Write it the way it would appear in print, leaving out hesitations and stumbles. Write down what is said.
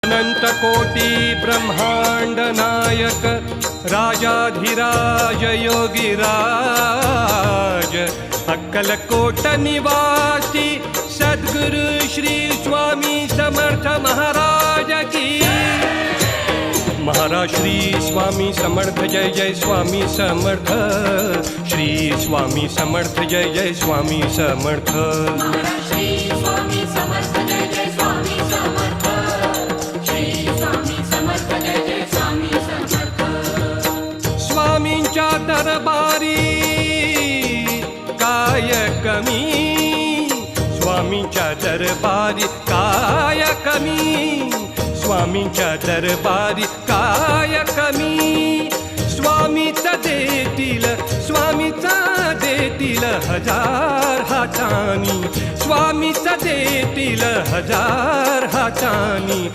अनंत कोटी ब्रह्मांड नायक राजाधिराज योगीराज अक्कलकोट निवासी सद्गुरु श्री स्वामी समर्थ महाराज की। महाराज श्री स्वामी समर्थ जय जय स्वामी समर्थ। श्री स्वामी समर्थ जय जय स्वामी समर्थ। महाराज श्री स्वामी समर्थ जय जय स्वामी समर्थ। श्री स्वामी समर्थ जय जय स्वामी समर्थ। स्वामींच्या दरबारी काय कमी, स्वामींच्या दरबारी काय कमी, स्वामींच्या दरबारी काय कमी। स्वामीच देतील, स्वामीच देतील हजार हातानी, स्वामीच देतील हजार हातानी।